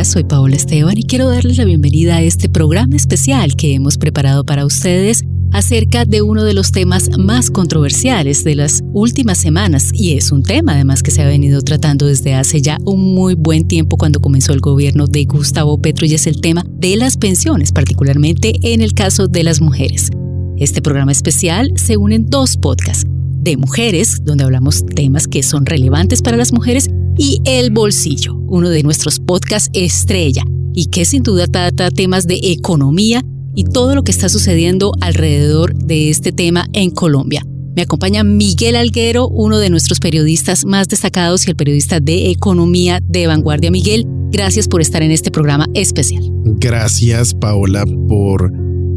soy Paola Esteban y quiero darles la bienvenida a este programa especial que hemos preparado para ustedes acerca de uno de los temas más controversiales de las últimas semanas, y es un tema además que se ha venido tratando desde hace ya un muy buen tiempo cuando comenzó el gobierno de Gustavo Petro, y es el tema de las pensiones, particularmente en el caso de las mujeres. Este programa especial se une en dos podcasts: de mujeres, donde hablamos temas que son relevantes para las mujeres, y El Bolsillo, uno de nuestros podcasts estrella, y que sin duda trata temas de economía y todo lo que está sucediendo alrededor de este tema en Colombia. Me acompaña Miguel Alguero, uno de nuestros periodistas más destacados y el periodista de economía de Vanguardia. Miguel, gracias por estar en este programa especial. Gracias, Paola, por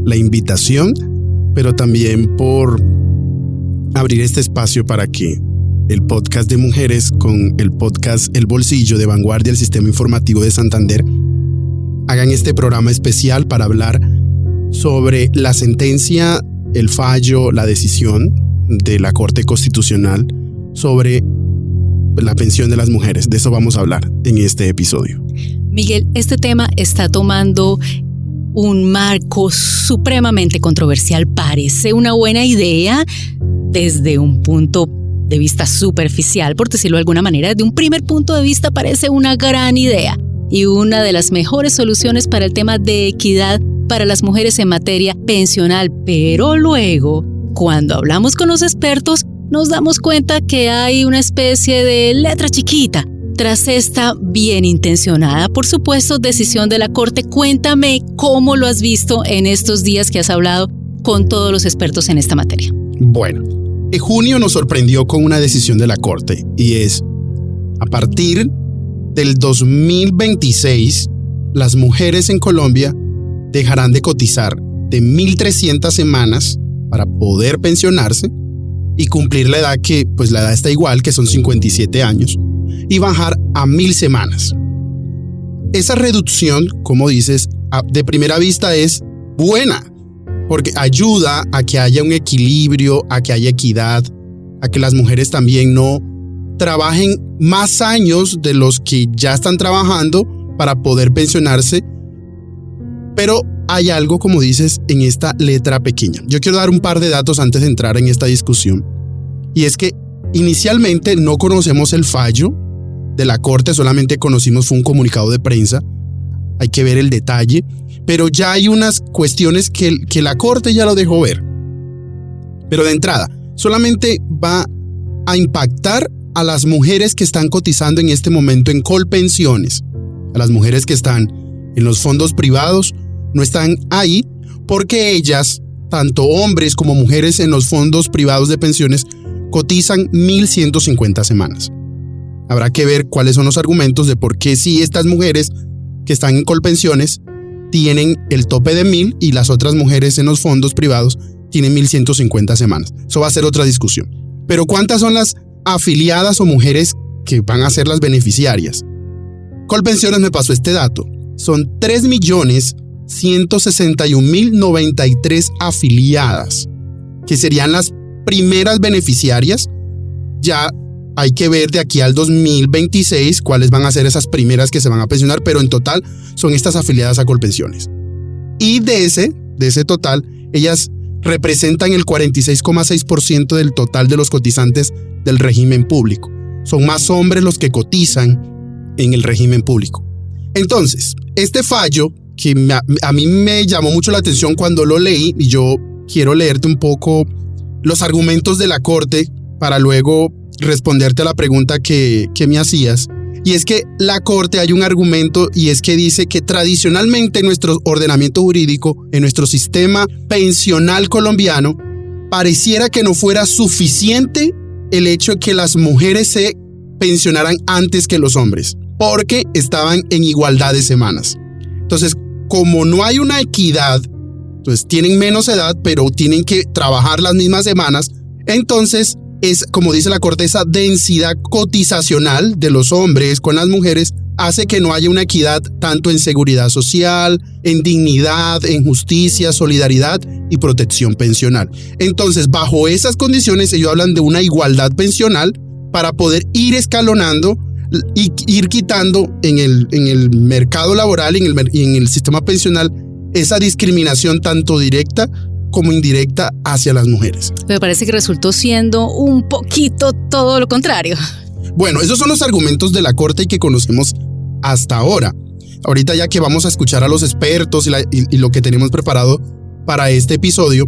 la invitación, pero también por abrir este espacio para que el podcast de mujeres con el podcast El Bolsillo de Vanguardia, el Sistema Informativo de Santander, hagan este programa especial para hablar sobre la sentencia, el fallo, la decisión de la Corte Constitucional sobre la pensión de las mujeres. De eso vamos a hablar en este episodio. Miguel, este tema está tomando un marco supremamente controversial. Parece una buena idea desde un punto de vista superficial, por decirlo de alguna manera. Desde un primer punto de vista parece una gran idea y una de las mejores soluciones para el tema de equidad para las mujeres en materia pensional, pero luego, cuando hablamos con los expertos, nos damos cuenta que hay una especie de letra chiquita tras esta bien intencionada, por supuesto, decisión de la Corte. Cuéntame cómo lo has visto en estos días que has hablado con todos los expertos en esta materia. Bueno, en junio nos sorprendió con una decisión de la Corte, y es: a partir del 2026, las mujeres en Colombia dejarán de cotizar de 1.300 semanas para poder pensionarse y cumplir la edad que, pues la edad está igual, que son 57 años, y bajar a 1.000 semanas. Esa reducción, como dices, de primera vista es buena, porque ayuda a que haya un equilibrio, a que haya equidad, a que las mujeres también no trabajen más años de los que ya están trabajando para poder pensionarse. Pero hay algo, como dices, en esta letra pequeña. Yo quiero dar un par de datos antes de entrar en esta discusión. Y es que inicialmente no conocemos el fallo de la Corte, solamente fue un comunicado de prensa. Hay que ver el detalle. Pero ya hay unas cuestiones que la Corte ya lo dejó ver. Pero de entrada, solamente va a impactar a las mujeres que están cotizando en este momento en Colpensiones. A las mujeres que están en los fondos privados no están ahí, porque ellas, tanto hombres como mujeres en los fondos privados de pensiones, cotizan 1.150 semanas. Habrá que ver cuáles son los argumentos de por qué si estas mujeres que están en Colpensiones tienen el tope de 1.000 y las otras mujeres en los fondos privados tienen 1.150 semanas. Eso va a ser otra discusión. Pero ¿cuántas son las afiliadas o mujeres que van a ser las beneficiarias? Colpensiones me pasó este dato. Son 3.161.093 afiliadas, que serían las primeras beneficiarias. Ya hay que ver de aquí al 2026 cuáles van a ser esas primeras que se van a pensionar, pero en total son estas afiliadas a Colpensiones. Y de ese total, ellas representan el 46,6% del total de los cotizantes del régimen público. Son más hombres los que cotizan en el régimen público. Entonces, este fallo que a mí me llamó mucho la atención cuando lo leí, y yo quiero leerte un poco los argumentos de la Corte para luego responderte a la pregunta que me hacías. Y es que la Corte, hay un argumento, y es que dice que tradicionalmente en nuestro ordenamiento jurídico, en nuestro sistema pensional colombiano, pareciera que no fuera suficiente el hecho de que las mujeres se pensionaran antes que los hombres, porque estaban en igualdad de semanas. Entonces, como no hay una equidad, entonces tienen menos edad, pero tienen que trabajar las mismas semanas, entonces es, como dice la Corte, esa densidad cotizacional de los hombres con las mujeres hace que no haya una equidad tanto en seguridad social, en dignidad, en justicia, solidaridad y protección pensional. Entonces, bajo esas condiciones, ellos hablan de una igualdad pensional para poder ir escalonando y ir quitando en el mercado laboral y en el sistema pensional esa discriminación tanto directa como indirecta hacia las mujeres. Me parece que resultó siendo un poquito todo lo contrario. Bueno, esos son los argumentos de la Corte y que conocemos hasta ahora. Ahorita ya que vamos a escuchar a los expertos y lo que tenemos preparado para este episodio,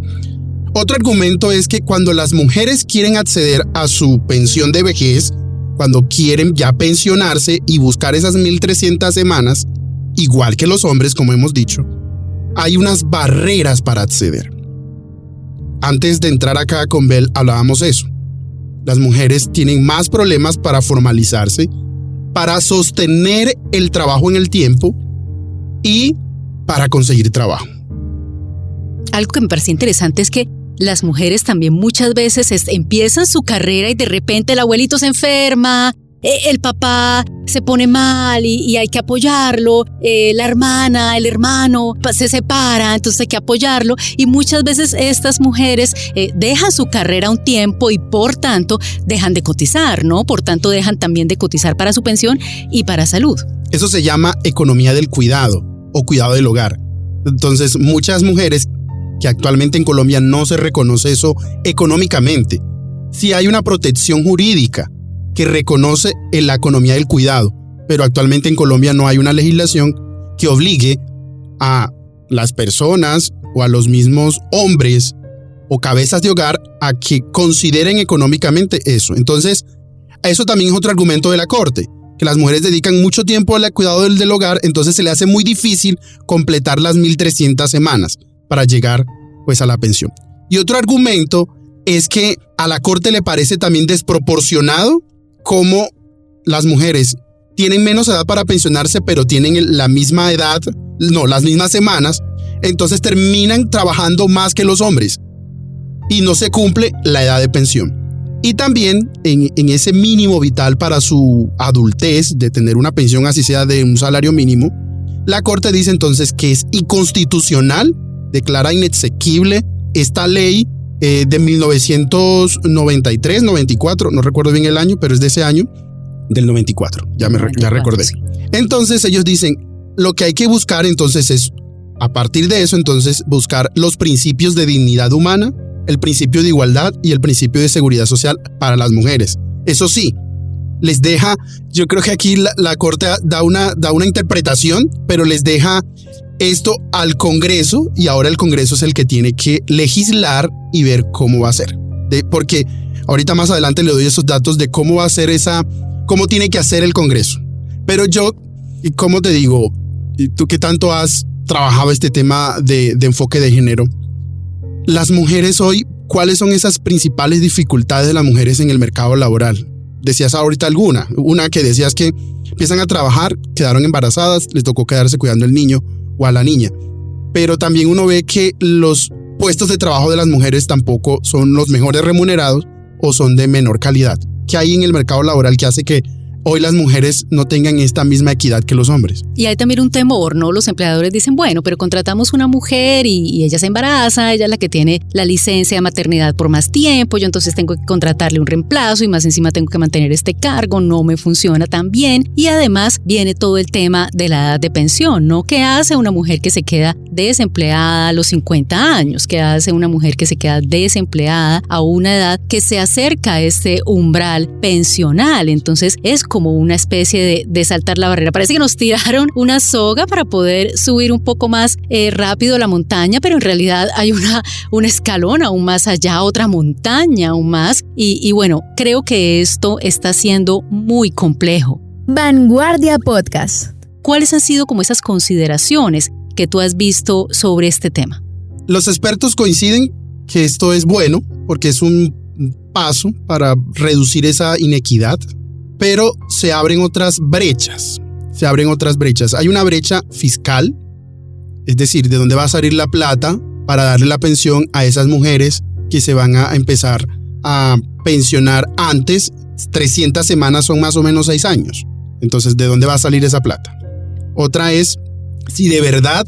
otro argumento es que cuando las mujeres quieren acceder a su pensión de vejez, cuando quieren ya pensionarse y buscar esas 1.300 semanas, igual que los hombres, como hemos dicho, hay unas barreras para acceder. Antes de entrar acá con Bel hablábamos eso. Las mujeres tienen más problemas para formalizarse, para sostener el trabajo en el tiempo y para conseguir trabajo. Algo que me parece interesante es que las mujeres también muchas veces empiezan su carrera y de repente el abuelito se enferma, el papá se pone mal y hay que apoyarlo, la hermana, el hermano se separa, entonces hay que apoyarlo, y muchas veces estas mujeres dejan su carrera un tiempo y por tanto dejan de cotizar, ¿no? Por tanto dejan también de cotizar para su pensión y para salud. Eso se llama economía del cuidado o cuidado del hogar. Entonces muchas mujeres que actualmente en Colombia no se reconoce eso económicamente. Sí hay una protección jurídica que reconoce la economía del cuidado, pero actualmente en Colombia no hay una legislación que obligue a las personas o a los mismos hombres o cabezas de hogar a que consideren económicamente eso. Entonces, eso también es otro argumento de la Corte, que las mujeres dedican mucho tiempo al cuidado del hogar, entonces se le hace muy difícil completar las 1.300 semanas para llegar pues a la pensión. Y otro argumento es que a la Corte le parece también desproporcionado cómo las mujeres tienen menos edad para pensionarse, pero tienen la misma edad, no, las mismas semanas, entonces terminan trabajando más que los hombres y no se cumple la edad de pensión. Y también en ese mínimo vital para su adultez, de tener una pensión así sea de un salario mínimo, la Corte dice entonces que es inconstitucional, declara inexequible esta ley de 1993, 94, no recuerdo bien el año, pero es de ese año, del 94, ya recordé. Entonces ellos dicen, lo que hay que buscar entonces es, a partir de eso, entonces buscar los principios de dignidad humana, el principio de igualdad y el principio de seguridad social para las mujeres. Eso sí, les deja, yo creo que aquí la Corte da una interpretación, pero les deja esto al Congreso, y ahora el Congreso es el que tiene que legislar y ver cómo va a ser. Porque ahorita más adelante le doy esos datos de cómo va a ser cómo tiene que hacer el Congreso. Pero yo, ¿cómo te digo? Tú que tanto has trabajado este tema de enfoque de género, las mujeres hoy, ¿cuáles son esas principales dificultades de las mujeres en el mercado laboral? Decías ahorita una que decías que empiezan a trabajar, quedaron embarazadas, les tocó quedarse cuidando al niño o a la niña. Pero también uno ve que los puestos de trabajo de las mujeres tampoco son los mejores remunerados o son de menor calidad. ¿Qué hay en el mercado laboral que hace que hoy las mujeres no tengan esta misma equidad que los hombres? Y hay también un temor, ¿no? Los empleadores dicen, bueno, pero contratamos una mujer y ella se embaraza, ella es la que tiene la licencia de maternidad por más tiempo, yo entonces tengo que contratarle un reemplazo y más encima tengo que mantener este cargo, no me funciona tan bien. Y además viene todo el tema de la edad de pensión, ¿no? ¿Qué hace una mujer que se queda desempleada a los 50 años? ¿Qué hace una mujer que se queda desempleada a una edad que se acerca a este umbral pensional? Entonces es como una especie de saltar la barrera. Parece que nos tiraron una soga para poder subir un poco más rápido la montaña, pero en realidad hay un escalón aún más allá, otra montaña aún más. Y bueno, creo que esto está siendo muy complejo. Vanguardia Podcast. ¿Cuáles han sido como esas consideraciones que tú has visto sobre este tema? Los expertos coinciden que esto es bueno porque es un paso para reducir esa inequidad, pero se abren otras brechas. Hay una brecha fiscal, es decir, de dónde va a salir la plata para darle la pensión a esas mujeres que se van a empezar a pensionar antes. 300 semanas son más o menos 6 años. Entonces, ¿de dónde va a salir esa plata? Otra es, si de verdad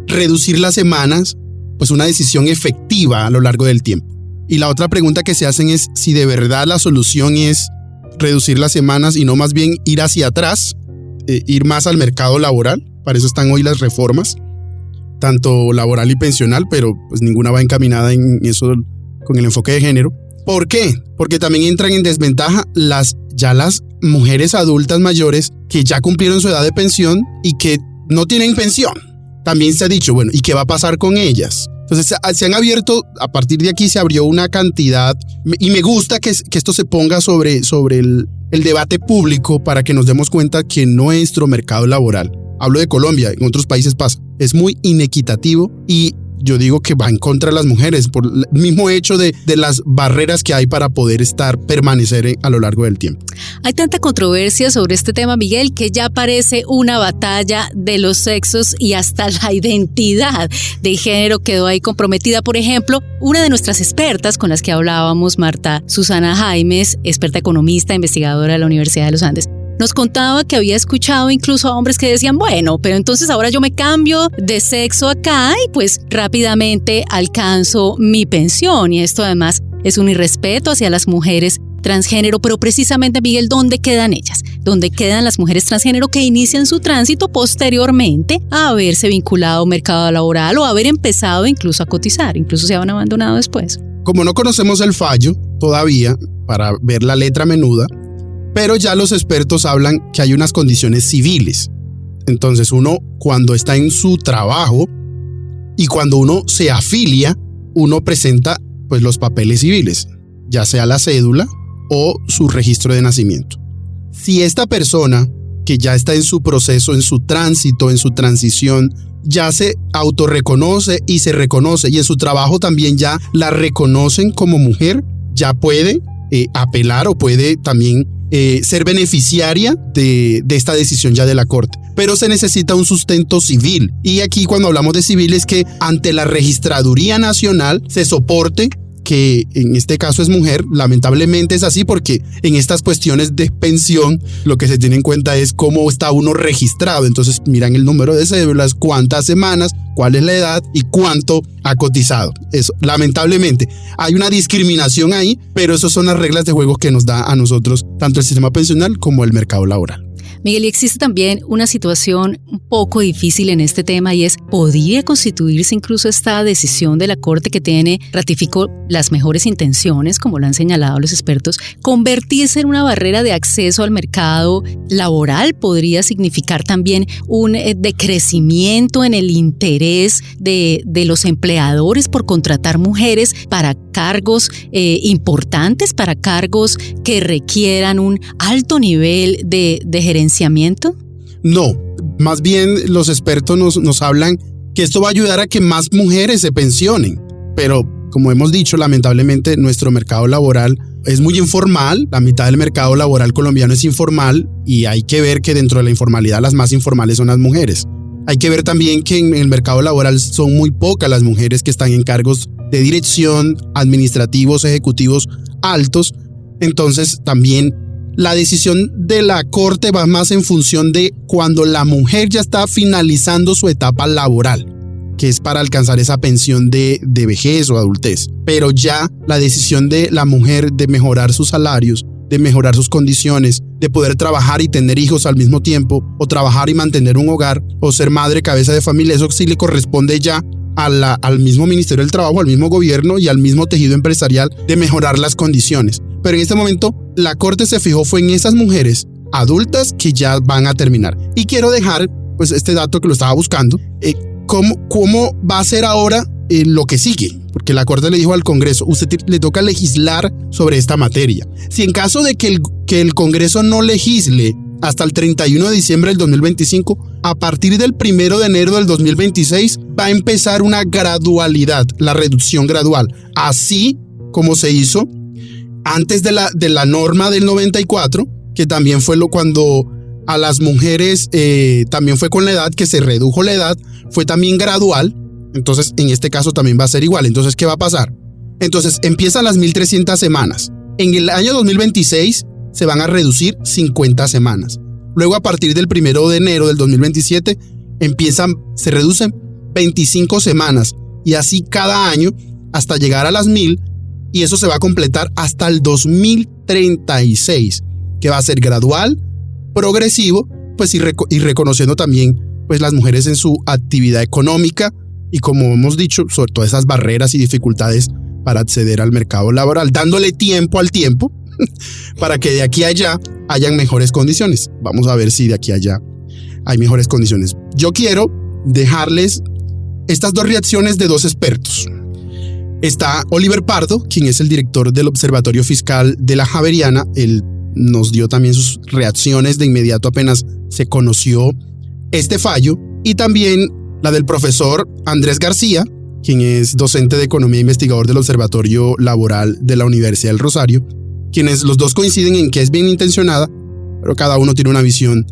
reducir las semanas, pues una decisión efectiva a lo largo del tiempo. Y la otra pregunta que se hacen es si de verdad la solución es reducir las semanas y no más bien ir hacia atrás, ir más al mercado laboral. Para eso están hoy las reformas, tanto laboral y pensional, pero pues ninguna va encaminada en eso con el enfoque de género. ¿Por qué? Porque también entran en desventaja las mujeres adultas mayores que ya cumplieron su edad de pensión y que no tienen pensión. También se ha dicho, bueno, ¿y qué va a pasar con ellas? Entonces se han abierto, a partir de aquí se abrió una cantidad, y me gusta que esto se ponga sobre el debate público para que nos demos cuenta que nuestro mercado laboral, hablo de Colombia, en otros países pasa, es muy inequitativo y yo digo que va en contra de las mujeres por el mismo hecho de las barreras que hay para poder permanecer a lo largo del tiempo. Hay tanta controversia sobre este tema, Miguel, que ya parece una batalla de los sexos y hasta la identidad de género quedó ahí comprometida. Por ejemplo, una de nuestras expertas con las que hablábamos, Marta Susana Jaimes, experta economista, investigadora de la Universidad de los Andes, nos contaba que había escuchado incluso a hombres que decían, bueno, pero entonces ahora yo me cambio de sexo acá y pues rápidamente alcanzo mi pensión. Y esto además es un irrespeto hacia las mujeres transgénero. Pero precisamente, Miguel, ¿dónde quedan ellas? ¿Dónde quedan las mujeres transgénero que inician su tránsito posteriormente a haberse vinculado al mercado laboral o haber empezado incluso a cotizar? Incluso se han abandonado después. Como no conocemos el fallo todavía para ver la letra menuda, pero ya los expertos hablan que hay unas condiciones civiles. Entonces uno, cuando está en su trabajo y cuando uno se afilia, uno presenta pues los papeles civiles, ya sea la cédula o su registro de nacimiento. Si esta persona que ya está en su proceso, en su tránsito, en su transición, ya se autorreconoce y se reconoce y en su trabajo también ya la reconocen como mujer, ya puede apelar o puede también ser beneficiaria de esta decisión ya de la Corte. Pero se necesita un sustento civil. Y aquí cuando hablamos de civil es que ante la Registraduría Nacional se soporte que en este caso es mujer. Lamentablemente es así porque en estas cuestiones de pensión lo que se tiene en cuenta es cómo está uno registrado. Entonces miran el número de cédulas, cuántas semanas, cuál es la edad y cuánto ha cotizado. Eso, lamentablemente, hay una discriminación ahí, pero esas son las reglas de juego que nos da a nosotros tanto el sistema pensional como el mercado laboral. Miguel, y existe también una situación un poco difícil en este tema y es, ¿podría constituirse incluso esta decisión de la Corte que ratificó las mejores intenciones, como lo han señalado los expertos, convertirse en una barrera de acceso al mercado laboral? ¿Podría significar también un decrecimiento en el interés de los empleadores por contratar mujeres para cargos importantes, para cargos que requieran un alto nivel de gerenciamiento? No, más bien los expertos nos hablan que esto va a ayudar a que más mujeres se pensionen, pero como hemos dicho, lamentablemente nuestro mercado laboral es muy informal, la mitad del mercado laboral colombiano es informal y hay que ver que dentro de la informalidad las más informales son las mujeres. Hay que ver también que en el mercado laboral son muy pocas las mujeres que están en cargos de dirección, administrativos, ejecutivos altos. Entonces también la decisión de la Corte va más en función de cuando la mujer ya está finalizando su etapa laboral, que es para alcanzar esa pensión de vejez o adultez. Pero ya la decisión de la mujer de mejorar sus salarios, de mejorar sus condiciones, de poder trabajar y tener hijos al mismo tiempo, o trabajar y mantener un hogar, o ser madre cabeza de familia, eso sí le corresponde ya al mismo Ministerio del Trabajo, al mismo gobierno y al mismo tejido empresarial de mejorar las condiciones. Pero en este momento la Corte se fijó fue en esas mujeres adultas que ya van a terminar. Y quiero dejar pues este dato que lo estaba buscando, cómo va a ser ahora lo que sigue, porque la Corte le dijo al Congreso, usted le toca legislar sobre esta materia. Si en caso de que el Congreso no legisle hasta el 31 de diciembre del 2025, a partir del 1 de enero del 2026 va a empezar una gradualidad, la reducción gradual, así como se hizo antes de la norma del 94, que también fue cuando a las mujeres también fue con la edad, que se redujo la edad, fue también gradual. Entonces en este caso también va a ser igual. Entonces, ¿qué va a pasar? Entonces empiezan las 1.300 semanas. En el año 2026 se van a reducir 50 semanas. Luego, a partir del 1 de enero del 2027, se reducen 25 semanas. Y así cada año hasta llegar a las 1.000. Y eso se va a completar hasta el 2036. que va a ser gradual, progresivo, pues y reconociendo también pues las mujeres en su actividad económica y, como hemos dicho, sobre todo esas barreras y dificultades para acceder al mercado laboral, dándole tiempo al tiempo para que de aquí a allá hayan mejores condiciones. Vamos a ver si de aquí a allá hay mejores condiciones. Yo quiero dejarles estas dos reacciones de dos expertos. Está Oliver Pardo, quien es el director del Observatorio Fiscal de la Javeriana. Él nos dio también sus reacciones de inmediato apenas se conoció este fallo, y también la del profesor Andrés García, quien es docente de Economía e investigador del Observatorio Laboral de la Universidad del Rosario, quienes los dos coinciden en que es bien intencionada, pero cada uno tiene una visión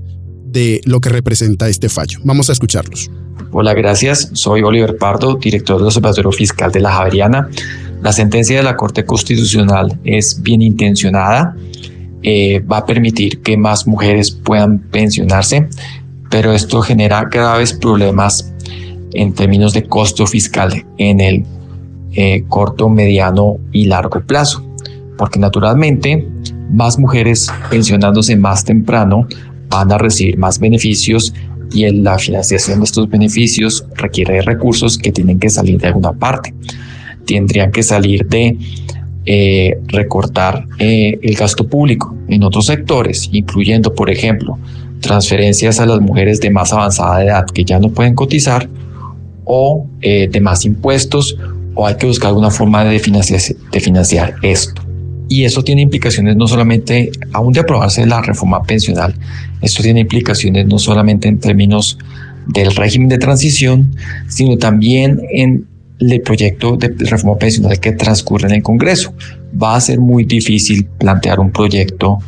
de lo que representa este fallo. Vamos a escucharlos. Hola, gracias. Soy Oliver Pardo, director del Observatorio Fiscal de la Javeriana. La sentencia de la Corte Constitucional es bien intencionada. Va a permitir que más mujeres puedan pensionarse, pero esto genera graves problemas en términos de costo fiscal en el corto, mediano y largo plazo, porque naturalmente más mujeres pensionándose más temprano van a recibir más beneficios, y la financiación de estos beneficios requiere de recursos que tienen que salir de alguna parte. Tendrían que salir de recortar el gasto público en otros sectores, incluyendo, por ejemplo, transferencias a las mujeres de más avanzada edad que ya no pueden cotizar, o de más impuestos, o hay que buscar alguna forma de financiar esto. Y eso tiene implicaciones no solamente, aún de aprobarse la reforma pensional, esto tiene implicaciones no solamente en términos del régimen de transición, sino también en el proyecto de reforma pensional que transcurre en el Congreso. Va a ser muy difícil plantear un proyecto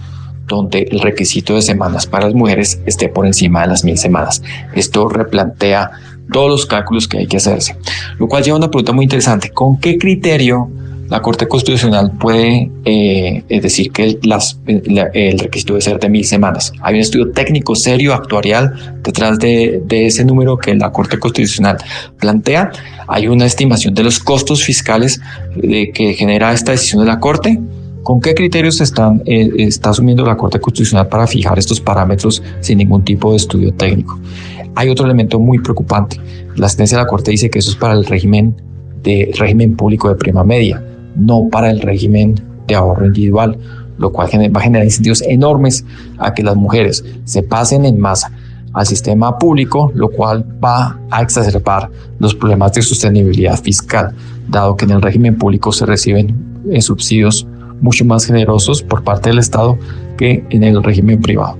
donde el requisito de semanas para las mujeres esté por encima de las 1,000 semanas. Esto replantea todos los cálculos que hay que hacerse, lo cual lleva a una pregunta muy interesante. ¿Con qué criterio la Corte Constitucional puede decir que el requisito debe ser de 1,000 semanas? Hay un estudio técnico serio, actuarial, detrás de ese número que la Corte Constitucional plantea. Hay una estimación de los costos fiscales que genera esta decisión de la Corte. ¿Con qué criterios está asumiendo la Corte Constitucional para fijar estos parámetros sin ningún tipo de estudio técnico? Hay otro elemento muy preocupante. La sentencia de la Corte dice que eso es para el régimen público de prima media, no para el régimen de ahorro individual, lo cual va a generar incentivos enormes a que las mujeres se pasen en masa al sistema público, lo cual va a exacerbar los problemas de sostenibilidad fiscal, dado que en el régimen público se reciben subsidios mucho más generosos por parte del Estado que en el régimen privado.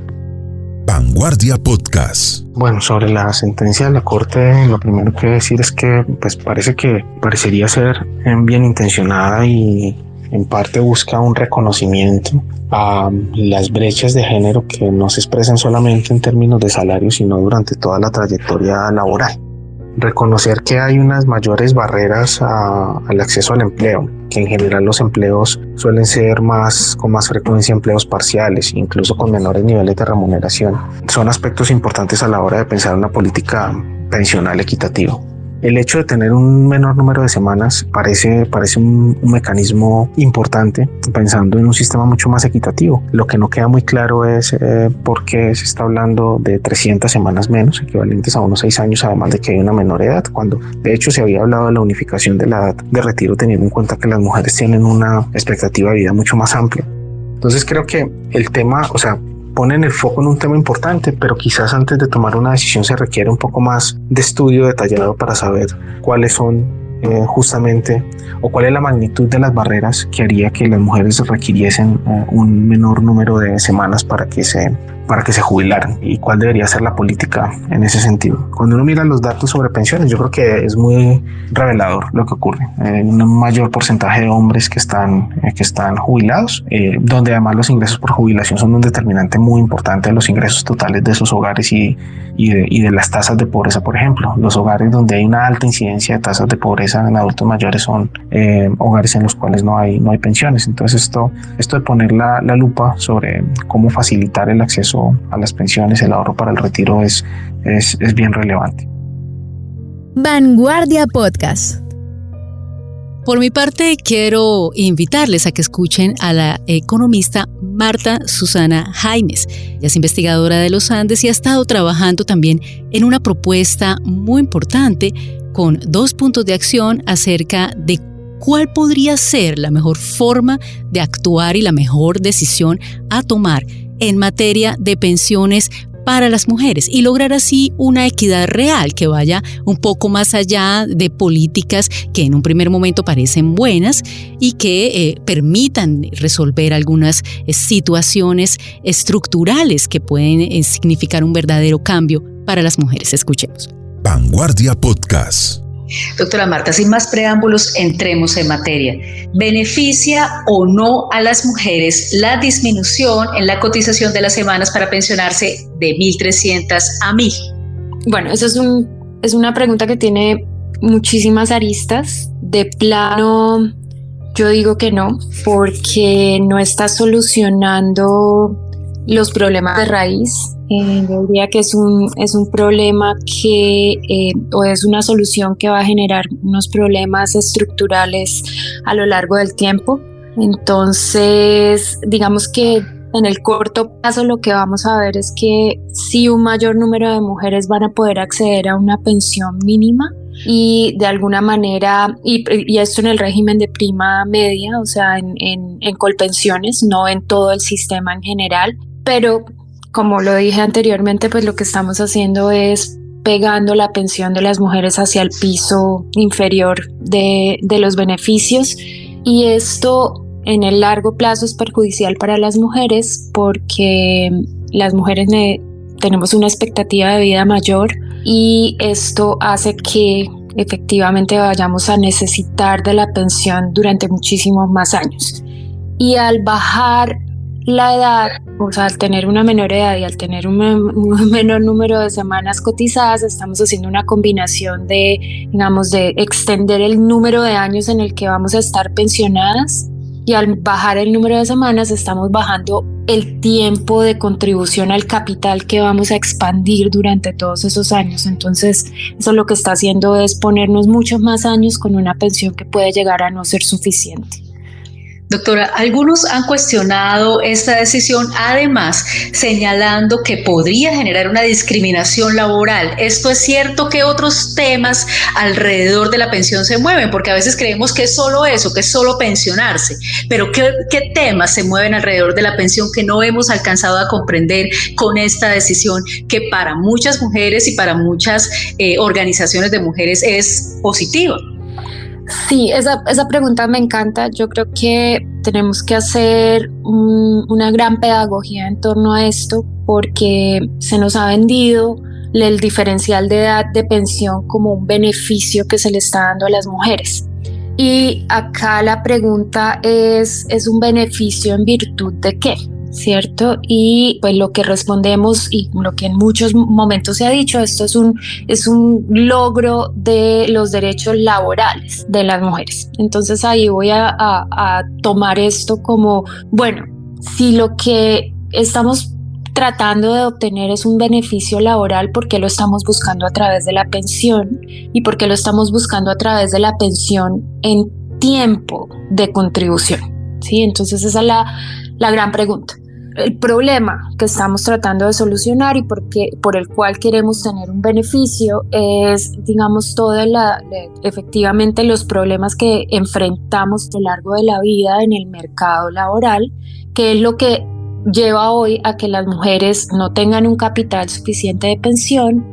Vanguardia Podcast. Bueno, sobre la sentencia de la Corte, lo primero que decir es que pues parecería ser bien intencionada y en parte busca un reconocimiento a las brechas de género que no se expresan solamente en términos de salario, sino durante toda la trayectoria laboral. Reconocer que hay unas mayores barreras al acceso al empleo, que en general los empleos suelen ser con más frecuencia empleos parciales, incluso con menores niveles de remuneración, son aspectos importantes a la hora de pensar una política pensional equitativa. El hecho de tener un menor número de semanas parece un mecanismo importante pensando en un sistema mucho más equitativo. Lo que no queda muy claro es por qué se está hablando de 300 semanas menos, equivalentes a unos 6 años, además de que hay una menor edad, cuando de hecho se había hablado de la unificación de la edad de retiro, teniendo en cuenta que las mujeres tienen una expectativa de vida mucho más amplia. Entonces creo que el tema, ponen el foco en un tema importante, pero quizás antes de tomar una decisión se requiere un poco más de estudio detallado para saber cuáles son justamente, o cuál es la magnitud de las barreras que haría que las mujeres requiriesen un menor número de semanas para que se jubilaran, y cuál debería ser la política en ese sentido. Cuando uno mira los datos sobre pensiones, yo creo que es muy revelador lo que ocurre. Un mayor porcentaje de hombres que están jubilados, donde además los ingresos por jubilación son un determinante muy importante de los ingresos totales de esos hogares y de las tasas de pobreza. Por ejemplo, los hogares donde hay una alta incidencia de tasas de pobreza en adultos mayores son hogares en los cuales no hay pensiones. Entonces esto de poner la lupa sobre cómo facilitar el acceso a las pensiones, el ahorro para el retiro es bien relevante. Vanguardia Podcast. Por mi parte, quiero invitarles a que escuchen a la economista Marta Susana Jaimes. Ella es investigadora de los Andes y ha estado trabajando también en una propuesta muy importante con 2 puntos de acción acerca de cuál podría ser la mejor forma de actuar y la mejor decisión a tomar en materia de pensiones para las mujeres y lograr así una equidad real que vaya un poco más allá de políticas que en un primer momento parecen buenas y que permitan resolver algunas situaciones estructurales que pueden significar un verdadero cambio para las mujeres. Escuchemos. Vanguardia Podcast. Doctora Marta, sin más preámbulos, entremos en materia. ¿Beneficia o no a las mujeres la disminución en la cotización de las semanas para pensionarse de 1.300 a 1.000? Bueno, eso es una pregunta que tiene muchísimas aristas. De plano, yo digo que no, porque no está solucionando los problemas de raíz. Yo diría que es un problema o es una solución que va a generar unos problemas estructurales a lo largo del tiempo. Entonces, digamos que en el corto plazo lo que vamos a ver es que sí, un mayor número de mujeres van a poder acceder a una pensión mínima y de alguna manera, y esto en el régimen de prima media, o sea, en Colpensiones, no en todo el sistema en general, pero como lo dije anteriormente, pues lo que estamos haciendo es pegando la pensión de las mujeres hacia el piso inferior de los beneficios, y esto en el largo plazo es perjudicial para las mujeres porque las mujeres tenemos una expectativa de vida mayor y esto hace que efectivamente vayamos a necesitar de la pensión durante muchísimos más años. Y al bajar la edad, o sea, al tener una menor edad y al tener un menor número de semanas cotizadas, estamos haciendo una combinación de extender el número de años en el que vamos a estar pensionadas, y al bajar el número de semanas estamos bajando el tiempo de contribución al capital que vamos a expandir durante todos esos años. Entonces, eso lo que está haciendo es ponernos muchos más años con una pensión que puede llegar a no ser suficiente. Doctora, algunos han cuestionado esta decisión, además señalando que podría generar una discriminación laboral. ¿Esto es cierto? ¿Qué otros temas alrededor de la pensión se mueven? Porque a veces creemos que es solo eso, que es solo pensionarse, pero ¿qué temas se mueven alrededor de la pensión que no hemos alcanzado a comprender con esta decisión que para muchas mujeres y para muchas organizaciones de mujeres es positiva? Sí, esa pregunta me encanta. Yo creo que tenemos que hacer una gran pedagogía en torno a esto porque se nos ha vendido el diferencial de edad de pensión como un beneficio que se le está dando a las mujeres. Y acá la pregunta es un beneficio en virtud de qué, ¿cierto? Y pues lo que respondemos y lo que en muchos momentos se ha dicho, esto es un logro de los derechos laborales de las mujeres. Entonces ahí voy a tomar esto como, bueno, si lo que estamos tratando de obtener es un beneficio laboral, ¿por qué lo estamos buscando a través de la pensión? ¿Y por qué lo estamos buscando a través de la pensión en tiempo de contribución? ¿Sí? Entonces esa es la gran pregunta. El problema que estamos tratando de solucionar y por el cual queremos tener un beneficio es, digamos, efectivamente los problemas que enfrentamos a lo largo de la vida en el mercado laboral, que es lo que lleva hoy a que las mujeres no tengan un capital suficiente de pensión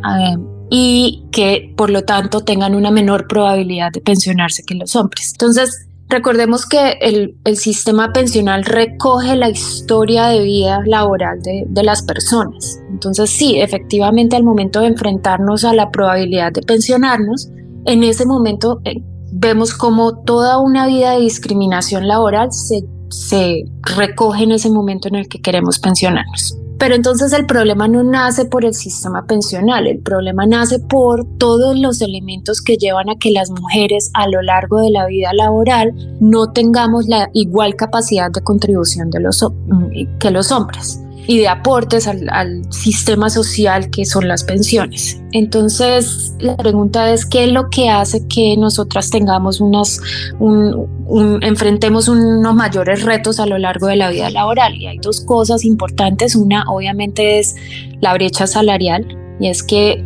y que por lo tanto tengan una menor probabilidad de pensionarse que los hombres. Entonces, recordemos que el sistema pensional recoge la historia de vida laboral de las personas. Entonces sí, efectivamente al momento de enfrentarnos a la probabilidad de pensionarnos, en ese momento vemos como toda una vida de discriminación laboral se recoge en ese momento en el que queremos pensionarnos. Pero entonces el problema no nace por el sistema pensional, el problema nace por todos los elementos que llevan a que las mujeres a lo largo de la vida laboral no tengamos la igual capacidad de contribución que los hombres. y de aportes al sistema social que son las pensiones. Entonces, la pregunta es, ¿qué es lo que hace que nosotras tengamos enfrentemos unos mayores retos a lo largo de la vida laboral? Y hay dos cosas importantes. Una, obviamente, es la brecha salarial, y es que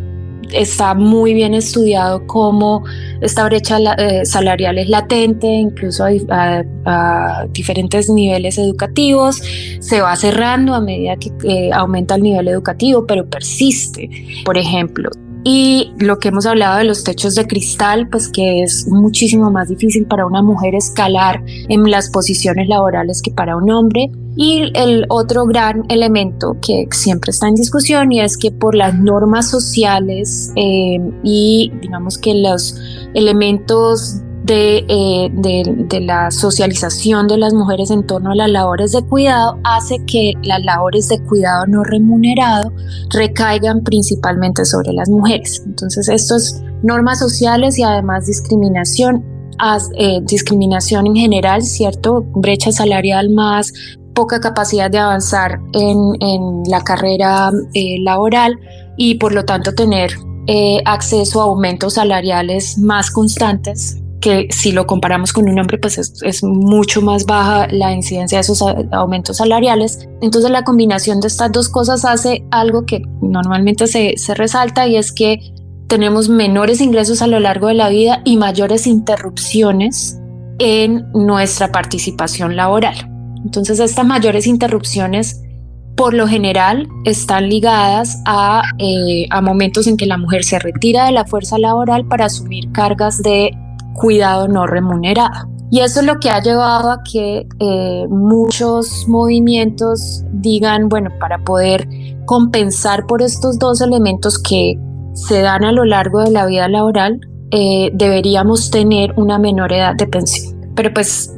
está muy bien estudiado cómo esta brecha salarial es latente, incluso a diferentes niveles educativos, se va cerrando a medida que aumenta el nivel educativo, pero persiste, por ejemplo. Y lo que hemos hablado de los techos de cristal, pues que es muchísimo más difícil para una mujer escalar en las posiciones laborales que para un hombre. Y el otro gran elemento que siempre está en discusión, y es que por las normas sociales y digamos que los elementos de la socialización de las mujeres en torno a las labores de cuidado, hace que las labores de cuidado no remunerado recaigan principalmente sobre las mujeres. Entonces, estas normas sociales y además discriminación en general, ¿cierto? Brecha salarial más poca capacidad de avanzar en la carrera laboral, y por lo tanto tener acceso a aumentos salariales más constantes, que si lo comparamos con un hombre, pues es mucho más baja la incidencia de esos aumentos salariales. Entonces, la combinación de estas dos cosas hace algo que normalmente se resalta, y es que tenemos menores ingresos a lo largo de la vida y mayores interrupciones en nuestra participación laboral. Entonces, estas mayores interrupciones por lo general están ligadas a momentos en que la mujer se retira de la fuerza laboral para asumir cargas de cuidado no remunerado. Y eso es lo que ha llevado a que muchos movimientos digan, bueno, para poder compensar por estos dos elementos que se dan a lo largo de la vida laboral, deberíamos tener una menor edad de pensión. Pero pues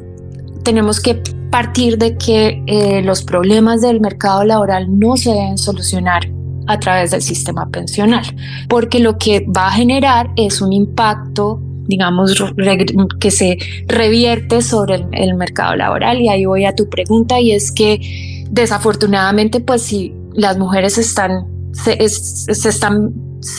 tenemos que partir de que los problemas del mercado laboral no se deben solucionar a través del sistema pensional, porque lo que va a generar es un impacto, digamos, que se revierte sobre el mercado laboral. Y ahí voy a tu pregunta, y es que desafortunadamente, pues si las mujeres se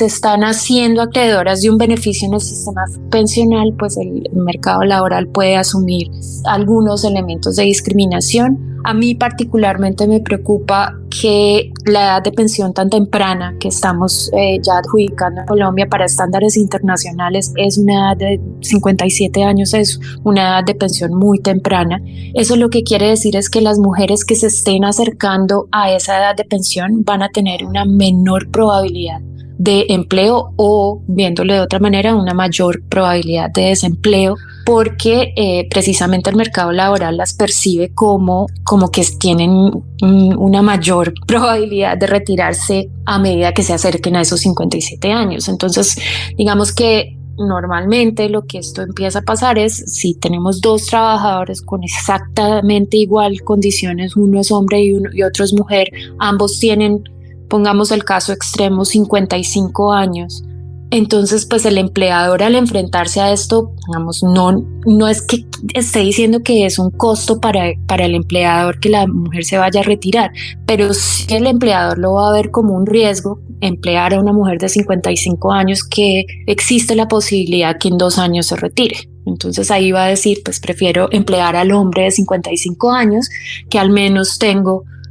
están haciendo acreedoras de un beneficio en el sistema pensional, pues el mercado laboral puede asumir algunos elementos de discriminación. A mí particularmente me preocupa que la edad de pensión tan temprana que estamos ya adjudicando en Colombia para estándares internacionales es una edad de 57 años, es una edad de pensión muy temprana. Eso lo que quiere decir es que las mujeres que se estén acercando a esa edad de pensión van a tener una menor probabilidad de empleo, o viéndolo de otra manera, una mayor probabilidad de desempleo, porque precisamente el mercado laboral las percibe como que tienen una mayor probabilidad de retirarse a medida que se acerquen a esos 57 años. Entonces, digamos que normalmente lo que esto empieza a pasar es, si tenemos dos trabajadores con exactamente igual condiciones, uno es hombre y otro es mujer, ambos tienen, pongamos el caso extremo, 55 años. Entonces, pues el empleador, al enfrentarse a esto, digamos, no es que esté diciendo que es un costo para el empleador que la mujer se vaya a retirar, pero sí el empleador lo va a ver como un riesgo, emplear a una mujer de 55 años, que existe la posibilidad que en 2 años se retire. Entonces ahí va a decir, pues prefiero emplear al hombre de 55 años, que al menos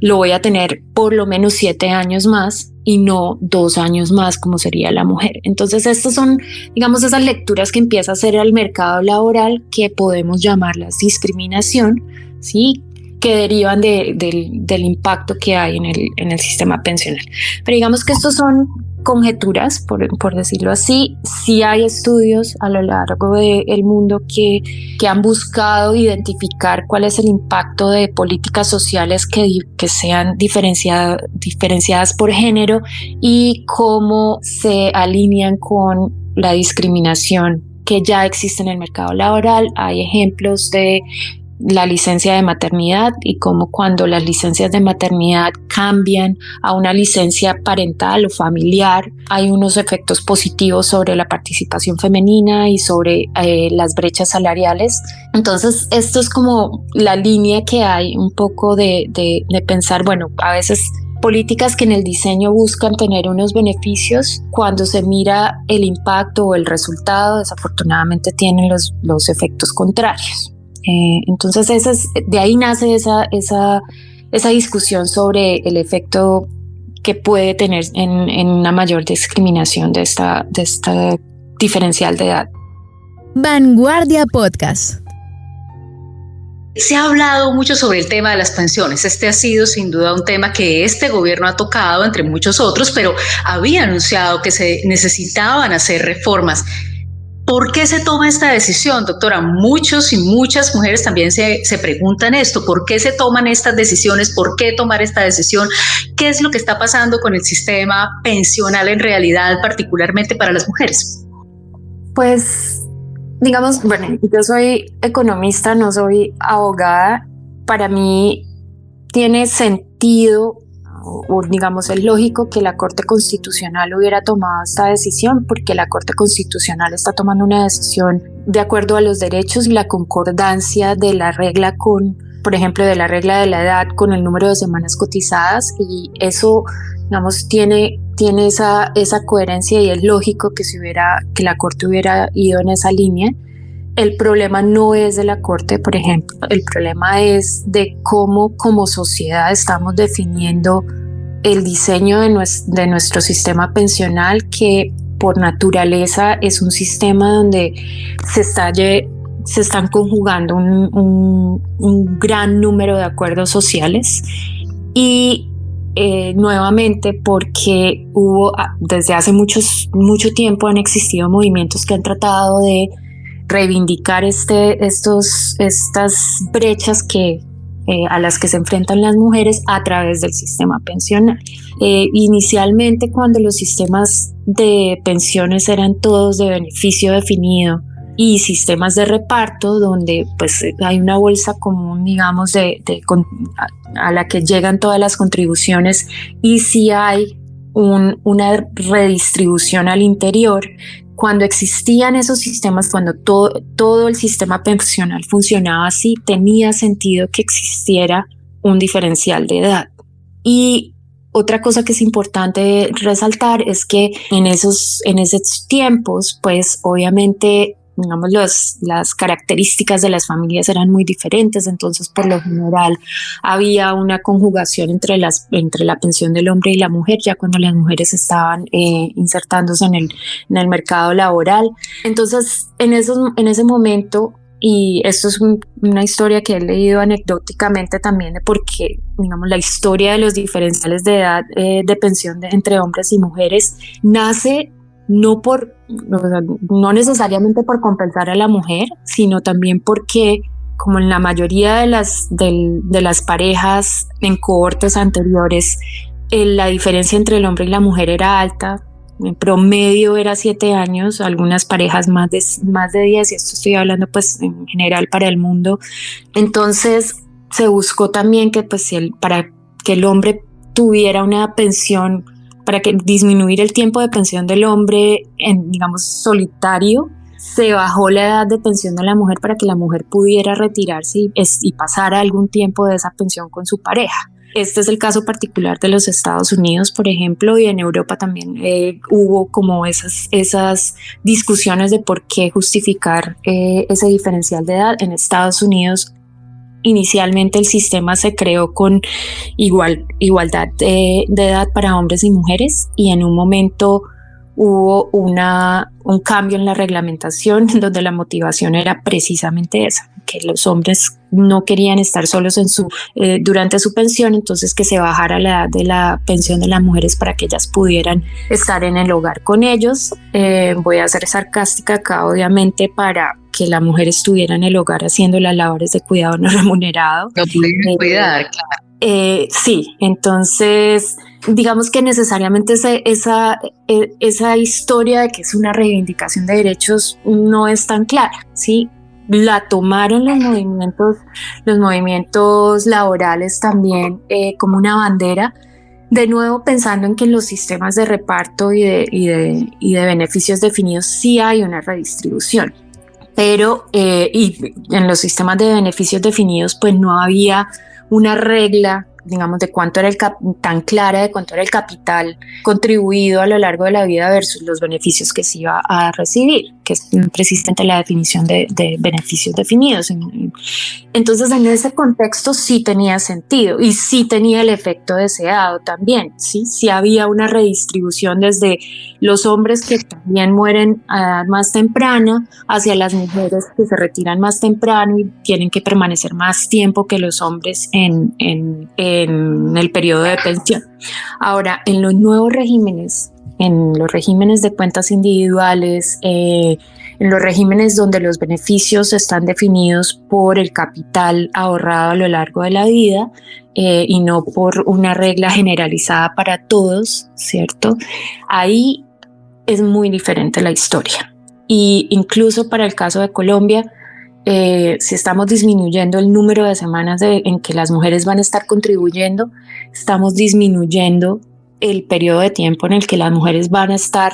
lo voy a tener por lo menos 7 años más, y no 2 años más como sería la mujer. Entonces estas son, digamos, esas lecturas que empieza a hacer el mercado laboral, que podemos llamarlas discriminación, ¿sí?, que derivan del impacto que hay en el sistema pensional. Pero digamos que estos son conjeturas, por decirlo así. Sí hay estudios a lo largo del mundo que han buscado identificar cuál es el impacto de políticas sociales que sean diferenciadas por género, y cómo se alinean con la discriminación que ya existe en el mercado laboral. Hay ejemplos de la licencia de maternidad, y cómo cuando las licencias de maternidad cambian a una licencia parental o familiar, hay unos efectos positivos sobre la participación femenina y sobre las brechas salariales. Entonces, esto es como la línea que hay un poco de pensar, bueno, a veces políticas que en el diseño buscan tener unos beneficios, cuando se mira el impacto o el resultado, desafortunadamente tienen los efectos contrarios. Entonces de ahí nace esa discusión sobre el efecto que puede tener en una mayor discriminación de esta diferencial de edad. Vanguardia Podcast. Se ha hablado mucho sobre el tema de las pensiones. Este ha sido sin duda un tema que este gobierno ha tocado entre muchos otros, pero había anunciado que se necesitaban hacer reformas. ¿Por qué se toma esta decisión, doctora? Muchos y muchas mujeres también se preguntan esto. ¿Por qué se toman estas decisiones? ¿Por qué tomar esta decisión? ¿Qué es lo que está pasando con el sistema pensional en realidad, particularmente para las mujeres? Pues, digamos, bueno, yo soy economista, no soy abogada. Para mí tiene sentido, o digamos es lógico que la Corte Constitucional hubiera tomado esta decisión, porque la Corte Constitucional está tomando una decisión de acuerdo a los derechos y la concordancia de la regla con, por ejemplo, de la regla de la edad con el número de semanas cotizadas, y eso, digamos, tiene esa coherencia, y es lógico que la Corte hubiera ido en esa línea. El problema no es de la Corte, por ejemplo, el problema es de cómo como sociedad estamos definiendo el diseño de nuestro sistema pensional, que por naturaleza es un sistema donde se están conjugando un gran número de acuerdos sociales, y nuevamente porque desde hace mucho tiempo han existido movimientos que han tratado de reivindicar estas brechas a las que se enfrentan las mujeres a través del sistema pensional. Inicialmente, cuando los sistemas de pensiones eran todos de beneficio definido y sistemas de reparto, donde pues hay una bolsa común, digamos, a la que llegan todas las contribuciones, y si hay una redistribución al interior. Cuando existían esos sistemas, cuando todo el sistema pensional funcionaba así, tenía sentido que existiera un diferencial de edad. Y otra cosa que es importante resaltar es que en esos tiempos, pues obviamente, digamos, las características de las familias eran muy diferentes. Entonces, por lo general, había una conjugación entre la pensión del hombre y la mujer, ya cuando las mujeres estaban insertándose en el mercado laboral. Entonces, en ese momento, y esto es una historia que he leído anecdóticamente también, de por qué, digamos, la historia de los diferenciales de edad de pensión entre hombres y mujeres nace no necesariamente por compensar a la mujer, sino también porque, como en la mayoría de las parejas en cohortes anteriores, la diferencia entre el hombre y la mujer era alta. En promedio era 7 años, algunas parejas más de 10, y esto estoy hablando pues en general para el mundo. Entonces se buscó también que pues para que el hombre tuviera una pensión, para que disminuir el tiempo de pensión del hombre digamos, solitario, se bajó la edad de pensión de la mujer para que la mujer pudiera retirarse y pasar algún tiempo de esa pensión con su pareja. Este es el caso particular de los Estados Unidos, por ejemplo, y en Europa también hubo como esas discusiones de por qué justificar ese diferencial de edad. En Estados Unidos, inicialmente el sistema se creó con igualdad de edad para hombres y mujeres, y en un momento hubo un cambio en la reglamentación donde la motivación era precisamente esa, que los hombres no querían estar solos durante su pensión, entonces que se bajara la edad de la pensión de las mujeres para que ellas pudieran estar en el hogar con ellos. Voy a ser sarcástica acá, obviamente, para que la mujer estuviera en el hogar haciendo las labores de cuidado no remunerado. No pudieran cuidar, claro. Sí, entonces digamos que necesariamente esa historia de que es una reivindicación de derechos no es tan clara, ¿sí? La tomaron los movimientos laborales también como una bandera, de nuevo pensando en que en los sistemas de reparto y de beneficios definidos sí hay una redistribución, pero y en los sistemas de beneficios definidos pues no había una regla digamos, de cuánto era tan clara de cuánto era el capital contribuido a lo largo de la vida versus los beneficios que se iba a recibir, que es precisamente la definición de beneficios definidos. Entonces, en ese contexto sí tenía sentido y sí tenía el efecto deseado también, sí había una redistribución desde los hombres que también mueren a edad más temprana hacia las mujeres que se retiran más temprano y tienen que permanecer más tiempo que los hombres en el periodo de pensión. Ahora, en los nuevos regímenes, en los regímenes de cuentas individuales, en los regímenes donde los beneficios están definidos por el capital ahorrado a lo largo de la vida y no por una regla generalizada para todos, ¿cierto? Ahí es muy diferente la historia. Y incluso para el caso de Colombia, si estamos disminuyendo el número de semanas en que las mujeres van a estar contribuyendo, estamos disminuyendo el periodo de tiempo en el que las mujeres van a estar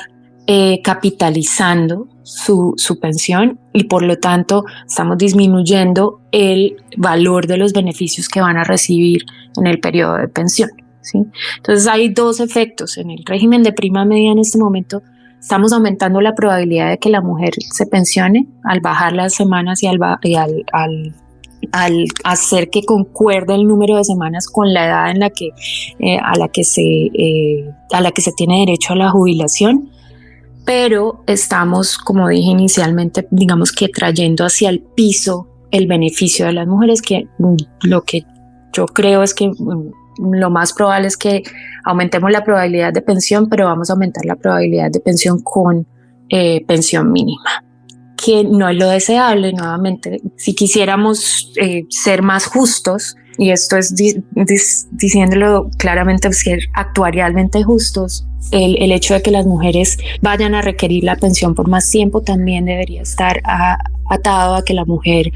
capitalizando su pensión y por lo tanto estamos disminuyendo el valor de los beneficios que van a recibir en el periodo de pensión, ¿sí? Entonces hay dos efectos. En el régimen de prima media en este momento estamos aumentando la probabilidad de que la mujer se pensione al bajar las semanas y al hacer que concuerde el número de semanas con la edad en la que a la que se tiene derecho a la jubilación, pero estamos, como dije inicialmente, digamos que trayendo hacia el piso el beneficio de las mujeres, que lo que yo creo es que lo más probable es que aumentemos la probabilidad de pensión, pero vamos a aumentar la probabilidad de pensión con pensión mínima, que no es lo deseable. Nuevamente, si quisiéramos ser más justos, y esto es diciéndolo claramente, ser actuarialmente justos, el hecho de que las mujeres vayan a requerir la pensión por más tiempo también debería estar atado a que la mujer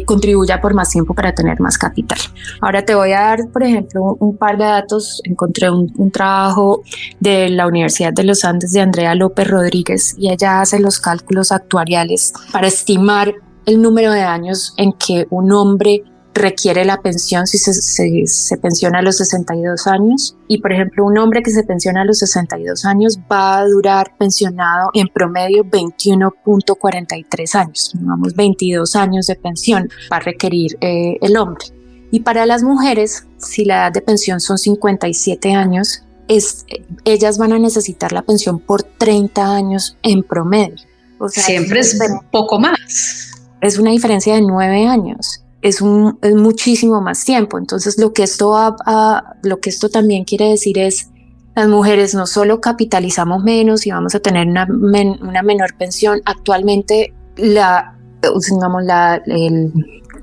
contribuya por más tiempo para tener más capital. Ahora te voy a dar, por ejemplo, un par de datos. Encontré un trabajo de la Universidad de los Andes de Andrea López Rodríguez y ella hace los cálculos actuariales para estimar el número de años en que un hombre requiere la pensión si se pensiona a los 62 años. Y, por ejemplo, un hombre que se pensiona a los 62 años va a durar pensionado en promedio 21.43 años. Vamos, 22 años de pensión va a requerir el hombre. Y para las mujeres, si la edad de pensión son 57 años, ellas van a necesitar la pensión por 30 años en promedio. O sea, siempre es un poco más. Es una diferencia de 9 años. Es muchísimo más tiempo. Entonces lo que esto también quiere decir es, las mujeres no solo capitalizamos menos y vamos a tener una menor pensión. Actualmente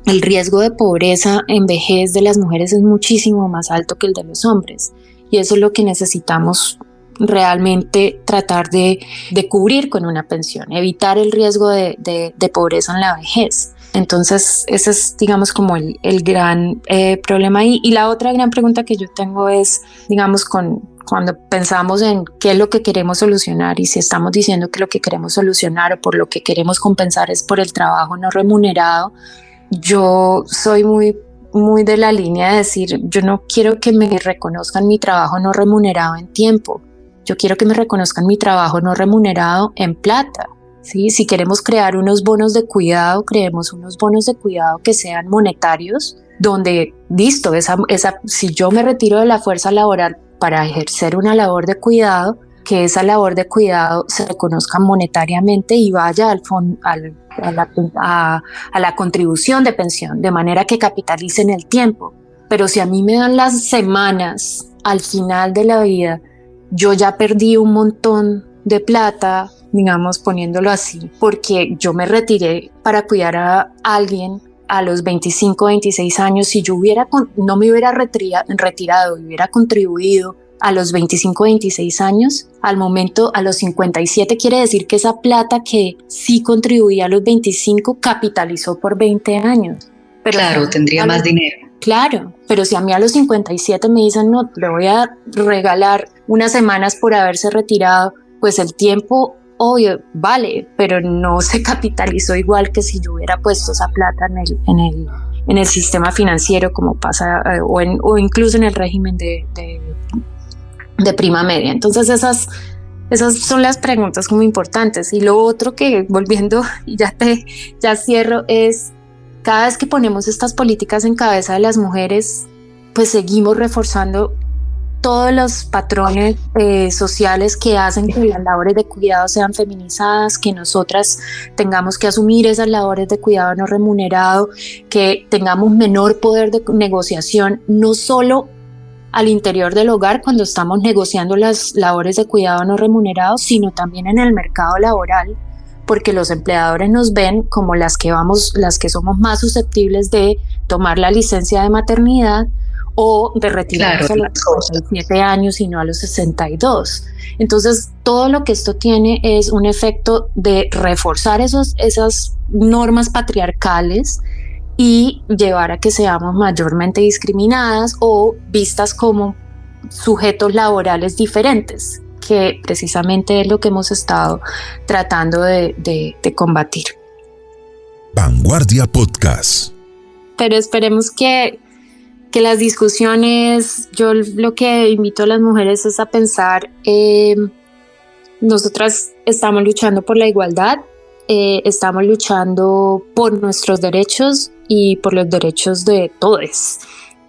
el riesgo de pobreza en vejez de las mujeres es muchísimo más alto que el de los hombres, y eso es lo que necesitamos realmente tratar de cubrir con una pensión, evitar el riesgo de pobreza en la vejez. Entonces ese es, digamos, como el gran problema ahí. Y la otra gran pregunta que yo tengo es, digamos, cuando pensamos en qué es lo que queremos solucionar, y si estamos diciendo que lo que queremos solucionar o por lo que queremos compensar es por el trabajo no remunerado, yo soy muy de la línea de decir, yo no quiero que me reconozcan mi trabajo no remunerado en tiempo, yo quiero que me reconozcan mi trabajo no remunerado en plata. ¿Sí? Si queremos crear unos bonos de cuidado, creemos unos bonos de cuidado que sean monetarios, donde, listo, si yo me retiro de la fuerza laboral para ejercer una labor de cuidado, que esa labor de cuidado se reconozca monetariamente y vaya a la contribución de pensión, de manera que capitalicen el tiempo. Pero si a mí me dan las semanas al final de la vida, yo ya perdí un montón de plata, digamos, poniéndolo así, porque yo me retiré para cuidar a alguien a los 25, 26 años. Si yo no me hubiera retirado y hubiera contribuido a los 25, 26 años, al momento, a los 57, quiere decir que esa plata que sí contribuía a los 25 capitalizó por 20 años. Pero claro, tendría más dinero. Claro, pero si a mí a los 57 me dicen, no, le voy a regalar unas semanas por haberse retirado, pues el tiempo, obvio, vale, pero no se capitalizó igual que si yo hubiera puesto esa plata en el sistema financiero, como pasa, o incluso en el régimen de prima media. Entonces esas son las preguntas muy importantes. Y lo otro que, volviendo, y ya cierro, es cada vez que ponemos estas políticas en cabeza de las mujeres, pues seguimos reforzando todos los patrones sociales que hacen que las labores de cuidado sean feminizadas, que nosotras tengamos que asumir esas labores de cuidado no remunerado, que tengamos menor poder de negociación, no solo al interior del hogar cuando estamos negociando las labores de cuidado no remunerado, sino también en el mercado laboral, porque los empleadores nos ven como las que somos más susceptibles de tomar la licencia de maternidad o de retirarse a los 67 años y no a los 62. Entonces, todo lo que esto tiene es un efecto de reforzar esas normas patriarcales y llevar a que seamos mayormente discriminadas o vistas como sujetos laborales diferentes, que precisamente es lo que hemos estado tratando de combatir. Vanguardia Podcast. Pero esperemos que las discusiones, yo lo que invito a las mujeres es a pensar, nosotras estamos luchando por la igualdad, estamos luchando por nuestros derechos y por los derechos de todos.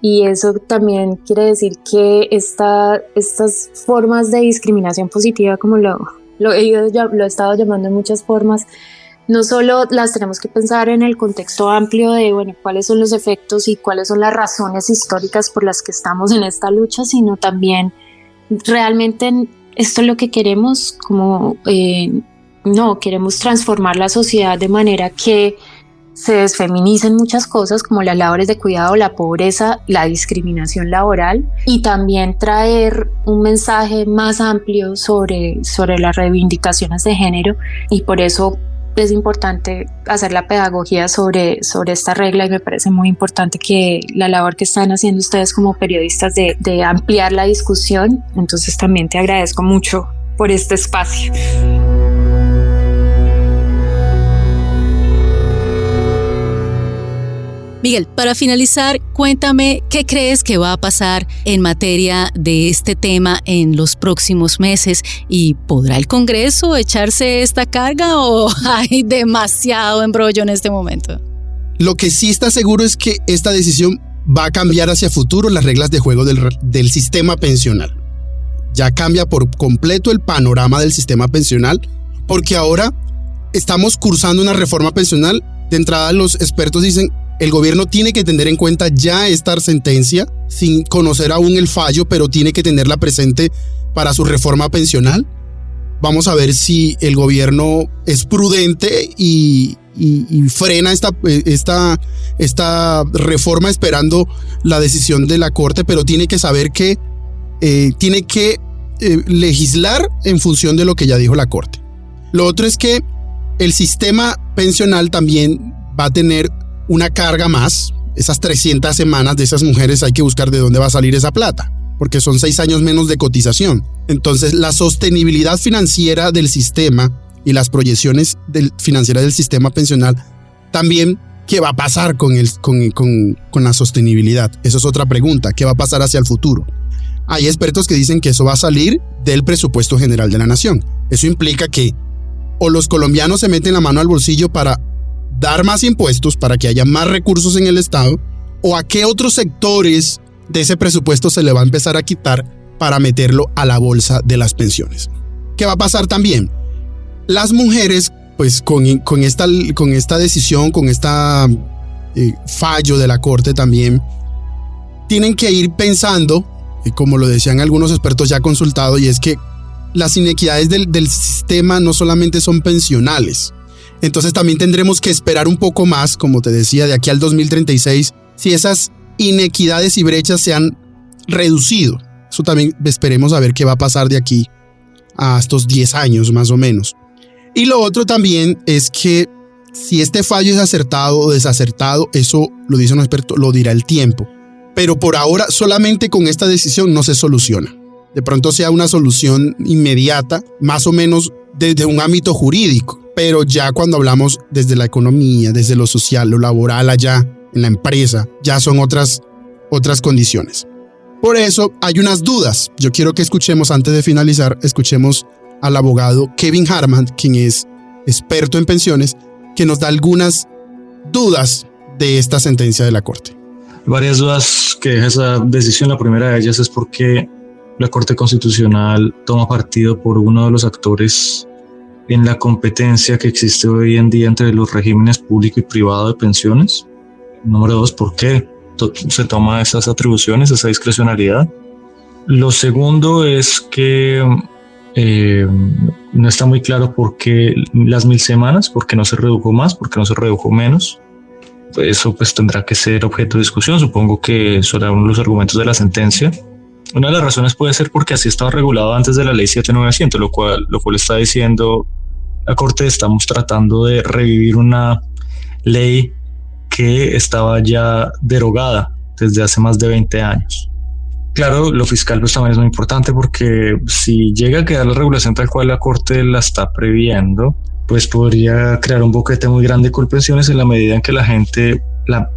Y eso también quiere decir que estas formas de discriminación positiva, como lo he estado llamando en muchas formas, no solo las tenemos que pensar en el contexto amplio de, bueno, cuáles son los efectos y cuáles son las razones históricas por las que estamos en esta lucha, sino también realmente esto es lo que queremos, como queremos transformar la sociedad de manera que se desfeminicen muchas cosas como las labores de cuidado, la pobreza, la discriminación laboral, y también traer un mensaje más amplio sobre las reivindicaciones de género. Y por eso es importante hacer la pedagogía sobre esta regla, y me parece muy importante que la labor que están haciendo ustedes como periodistas de ampliar la discusión. Entonces también te agradezco mucho por este espacio. Miguel, para finalizar, cuéntame qué crees que va a pasar en materia de este tema en los próximos meses, y ¿podrá el Congreso echarse esta carga o hay demasiado embrollo en este momento? Lo que sí está seguro es que esta decisión va a cambiar hacia futuro las reglas de juego del sistema pensional. Ya cambia por completo el panorama del sistema pensional, porque ahora estamos cursando una reforma pensional. De entrada, los expertos dicen el gobierno tiene que tener en cuenta ya esta sentencia, sin conocer aún el fallo, pero tiene que tenerla presente para su reforma pensional. Vamos a ver si el gobierno es prudente y frena esta reforma esperando la decisión de la Corte, pero tiene que saber que tiene que legislar en función de lo que ya dijo la Corte. Lo otro es que el sistema pensional también va a tener una carga más. Esas 300 semanas de esas mujeres hay que buscar de dónde va a salir esa plata, porque son 6 años menos de cotización. Entonces, la sostenibilidad financiera del sistema y las proyecciones financieras del sistema pensional también, ¿qué va a pasar con la sostenibilidad? Eso es otra pregunta. ¿Qué va a pasar hacia el futuro? Hay expertos que dicen que eso va a salir del presupuesto general de la nación. Eso implica que o los colombianos se meten la mano al bolsillo para dar más impuestos, para que haya más recursos en el Estado, o a qué otros sectores de ese presupuesto se le va a empezar a quitar para meterlo a la bolsa de las pensiones. ¿Qué va a pasar también? Las mujeres, pues con esta decisión, con esta fallo de la Corte también, tienen que ir pensando, como lo decían algunos expertos ya consultados, y es que las inequidades del sistema no solamente son pensionales. Entonces también tendremos que esperar un poco más, como te decía, de aquí al 2036, si esas inequidades y brechas se han reducido. Eso también esperemos a ver qué va a pasar de aquí a estos 10 años más o menos. Y lo otro también es que si este fallo es acertado o desacertado, eso lo dice un experto, lo dirá el tiempo. Pero por ahora solamente con esta decisión no se soluciona. De pronto sea una solución inmediata, más o menos desde un ámbito jurídico, pero ya cuando hablamos desde la economía, desde lo social, lo laboral allá, en la empresa, ya son otras condiciones. Por eso hay unas dudas. Yo quiero que escuchemos, antes de finalizar, escuchemos al abogado Kevin Hartman, quien es experto en pensiones, que nos da algunas dudas de esta sentencia de la Corte. Varias dudas que deja esa decisión. La primera de ellas es porque la Corte Constitucional toma partido por uno de los actores en la competencia que existe hoy en día entre los regímenes público y privado de pensiones. Número dos, ¿por qué se toma esas atribuciones, esa discrecionalidad? Lo segundo es que no está muy claro por qué las 1000 semanas, por qué no se redujo más, por qué no se redujo menos. Eso pues tendrá que ser objeto de discusión. Supongo que será uno de los argumentos de la sentencia. Una de las razones puede ser porque así estaba regulado antes de la ley 7900, lo cual está diciendo la Corte: estamos tratando de revivir una ley que estaba ya derogada desde hace más de 20 años. Claro, lo fiscal pues también es muy importante, porque si llega a quedar la regulación tal cual la Corte la está previendo, pues podría crear un boquete muy grande de colpensiones, en la medida en que la gente, la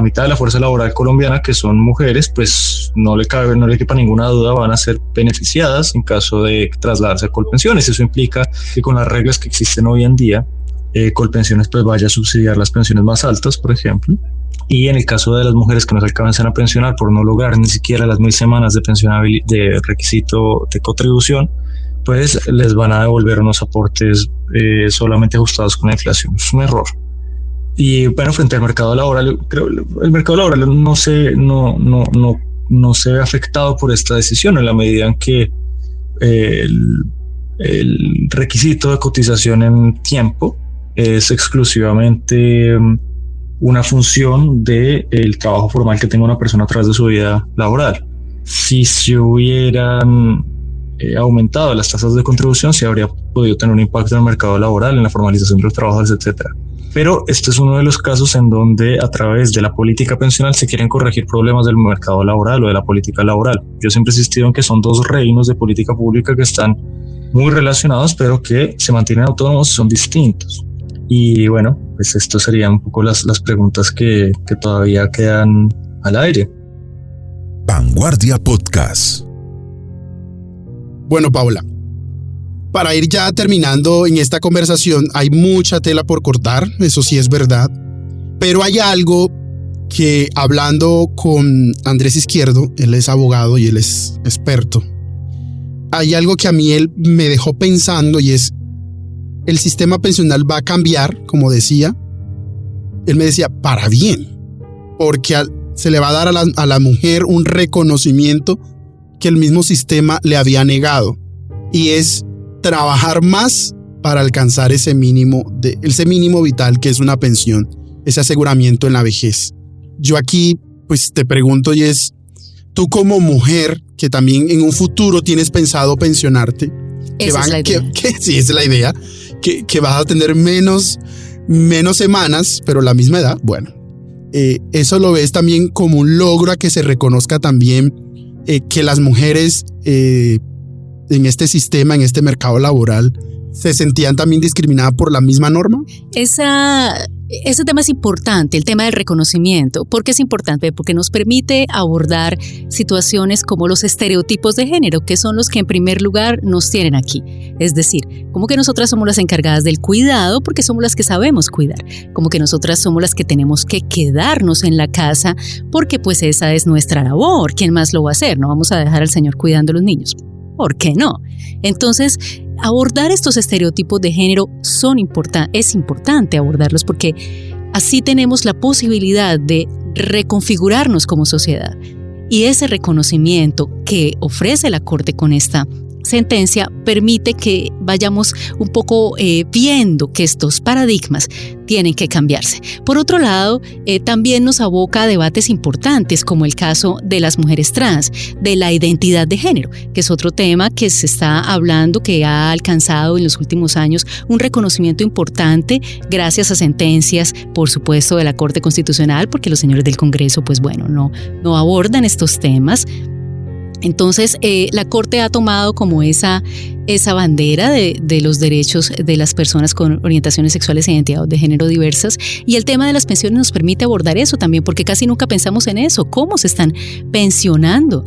mitad de la fuerza laboral colombiana, que son mujeres, pues no le quepa ninguna duda, van a ser beneficiadas en caso de trasladarse a colpensiones. Eso implica que con las reglas que existen hoy en día, Colpensiones pues vaya a subsidiar las pensiones más altas, por ejemplo. Y en el caso de las mujeres que no se alcanzan a pensionar por no lograr ni siquiera las 1000 semanas de requisito de contribución, pues les van a devolver unos aportes solamente ajustados con la inflación. Es un error. Y bueno, frente al mercado laboral, creo el mercado laboral no se ve afectado por esta decisión, en la medida en que el requisito de cotización en tiempo es exclusivamente una función del trabajo formal que tenga una persona a través de su vida laboral. Si se hubieran aumentado las tasas de contribución, sí habría podido tener un impacto en el mercado laboral, en la formalización de los trabajadores, etc. Pero este es uno de los casos en donde a través de la política pensional se quieren corregir problemas del mercado laboral o de la política laboral. Yo siempre he insistido en que son dos reinos de política pública que están muy relacionados, pero que se mantienen autónomos y son distintos. Y bueno, pues esto serían un poco las preguntas que todavía quedan al aire. Vanguardia Podcast. Bueno, Paula, para ir ya terminando en esta conversación, hay mucha tela por cortar, eso sí es verdad, pero hay algo que, hablando con Andrés Izquierdo, él es abogado y él es experto, hay algo que a mí él me dejó pensando, y es: el sistema pensional va a cambiar, como decía. Él me decía, para bien, porque se le va a dar a la mujer un reconocimiento que el mismo sistema le había negado, y es trabajar más para alcanzar ese mínimo vital que es una pensión, ese aseguramiento en la vejez. Yo aquí pues te pregunto, y es: tú como mujer que también en un futuro tienes pensado pensionarte, esa es la idea. Sí, esa es la idea, que vas a tener menos semanas, pero la misma edad. Bueno, eso lo ves también como un logro a que se reconozca también que las mujeres en este sistema, en este mercado laboral, se sentían también discriminadas por la misma norma. Ese tema es importante, el tema del reconocimiento. ¿Por qué es importante? Porque nos permite abordar situaciones como los estereotipos de género, que son los que en primer lugar nos tienen aquí. Es decir, como que nosotras somos las encargadas del cuidado porque somos las que sabemos cuidar, como que nosotras somos las que tenemos que quedarnos en la casa porque pues esa es nuestra labor. ¿Quién más lo va a hacer? No vamos a dejar al señor cuidando a los niños. ¿Por qué no? Entonces, abordar estos estereotipos de género es importante abordarlos, porque así tenemos la posibilidad de reconfigurarnos como sociedad. Y ese reconocimiento que ofrece la Corte con esta sentencia permite que vayamos un poco viendo que estos paradigmas tienen que cambiarse. Por otro lado, también nos aboca a debates importantes, como el caso de las mujeres trans, de la identidad de género, que es otro tema que se está hablando, que ha alcanzado en los últimos años un reconocimiento importante gracias a sentencias, por supuesto, de la Corte Constitucional, porque los señores del Congreso, pues bueno, no abordan estos temas. Entonces, la Corte ha tomado como esa bandera de los derechos de las personas con orientaciones sexuales e identidades de género diversas, y el tema de las pensiones nos permite abordar eso también, porque casi nunca pensamos en eso, cómo se están pensionando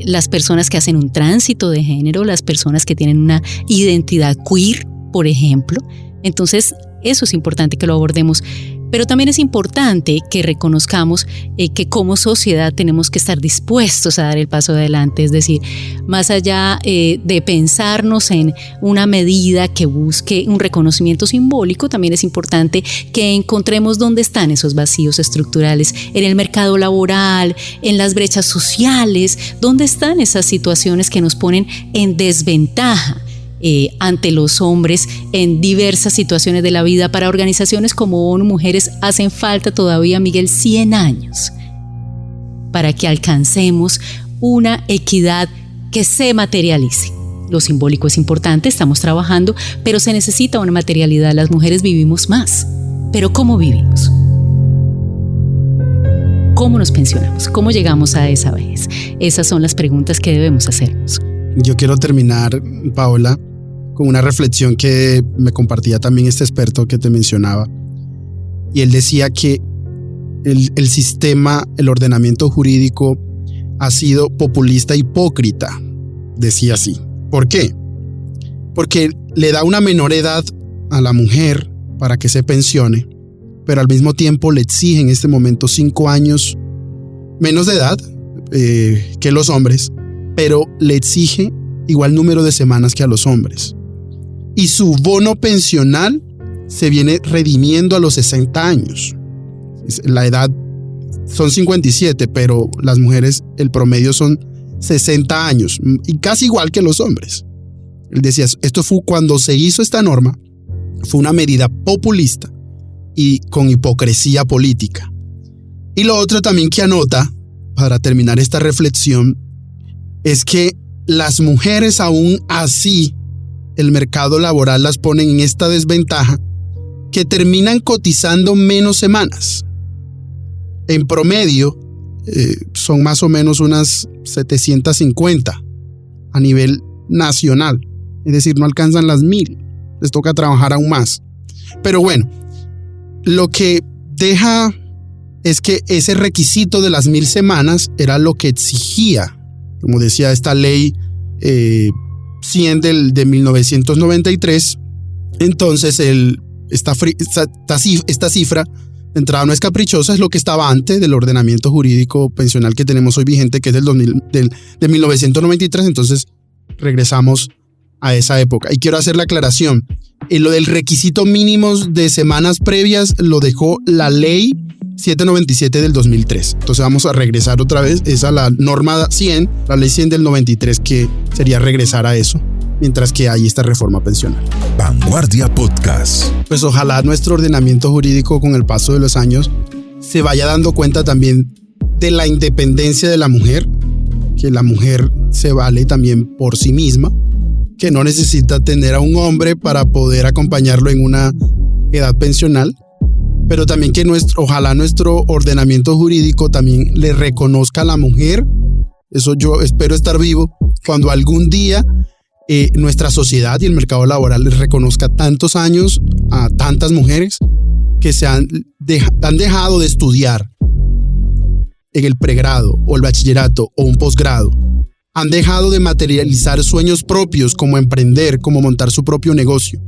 las personas que hacen un tránsito de género, las personas que tienen una identidad queer, por ejemplo. Entonces, eso es importante que lo abordemos. Pero también es importante que reconozcamos que como sociedad tenemos que estar dispuestos a dar el paso adelante, es decir, más allá de pensarnos en una medida que busque un reconocimiento simbólico, también es importante que encontremos dónde están esos vacíos estructurales en el mercado laboral, en las brechas sociales, dónde están esas situaciones que nos ponen en desventaja ante los hombres en diversas situaciones de la vida. Para organizaciones como ONU Mujeres hacen falta todavía, Miguel, 100 años para que alcancemos una equidad que se materialice. Lo simbólico es importante, estamos trabajando, pero se necesita una materialidad. Las mujeres vivimos más, pero ¿cómo vivimos? ¿Cómo nos pensionamos? ¿Cómo llegamos a esa vejez? Esas son las preguntas que debemos hacernos. Yo quiero terminar, Paola, con una reflexión que me compartía también este experto que te mencionaba. Y él decía que el sistema, el ordenamiento jurídico ha sido populista, hipócrita. Decía así. ¿Por qué? Porque le da una menor edad a la mujer para que se pensione, pero al mismo tiempo le exige en este momento 5 años menos de edad que los hombres, pero le exige igual número de semanas que a los hombres. Y su bono pensional se viene redimiendo a los 60 años. La edad son 57, pero las mujeres, el promedio son 60 años, y casi igual que los hombres. Él decía, esto fue cuando se hizo esta norma, fue una medida populista y con hipocresía política. Y lo otro también que anota, para terminar esta reflexión, es que las mujeres aún así, el mercado laboral las pone en esta desventaja, que terminan cotizando menos semanas. En promedio, son más o menos unas 750 a nivel nacional. Es decir, no alcanzan las 1000. Les toca trabajar aún más. Pero bueno, lo que deja es que ese requisito de las 1000 semanas era lo que exigía, como decía esta ley 100 de 1993. Entonces esta cifra de entrada no es caprichosa, es lo que estaba antes del ordenamiento jurídico pensional que tenemos hoy vigente, que es de 1993. Entonces regresamos a esa época. Y quiero hacer la aclaración, lo del requisito mínimo de semanas previas lo dejó la ley 797 del 2003. Entonces vamos a regresar otra vez, esa la norma 100, la ley 100 del 93, que sería regresar a eso, mientras que hay esta reforma pensional. Vanguardia Podcast. Pues ojalá nuestro ordenamiento jurídico con el paso de los años se vaya dando cuenta también de la independencia de la mujer, que la mujer se vale también por sí misma, que no necesita tener a un hombre para poder acompañarlo en una edad pensional, pero también que ojalá nuestro ordenamiento jurídico también le reconozca a la mujer. Eso yo espero estar vivo cuando algún día nuestra sociedad y el mercado laboral les reconozca tantos años a tantas mujeres que han dejado de estudiar en el pregrado o el bachillerato o un posgrado. Han dejado de materializar sueños propios como emprender, como montar su propio negocio.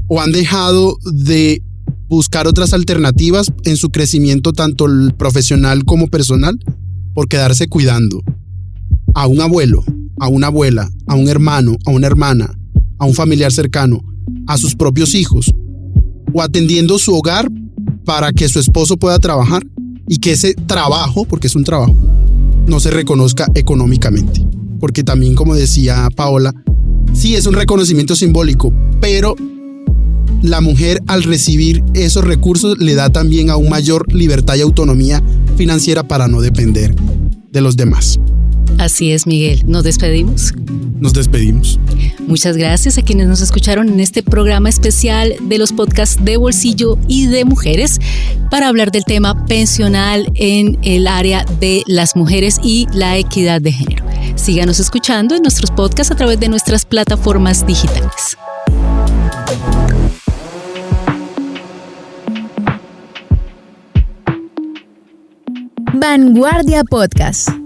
O han dejado de buscar otras alternativas en su crecimiento tanto profesional como personal por quedarse cuidando a un abuelo, a una abuela, a un hermano, a una hermana, a un familiar cercano, a sus propios hijos, o atendiendo su hogar para que su esposo pueda trabajar y que ese trabajo, porque es un trabajo, no se reconozca económicamente. Porque también, como decía Paola, sí es un reconocimiento simbólico, pero la mujer, al recibir esos recursos, le da también aún mayor libertad y autonomía financiera para no depender de los demás. Así es, Miguel. ¿Nos despedimos? Nos despedimos. Muchas gracias a quienes nos escucharon en este programa especial de los podcasts de Bolsillo y de Mujeres para hablar del tema pensional en el área de las mujeres y la equidad de género. Síganos escuchando en nuestros podcasts a través de nuestras plataformas digitales. Vanguardia Podcast.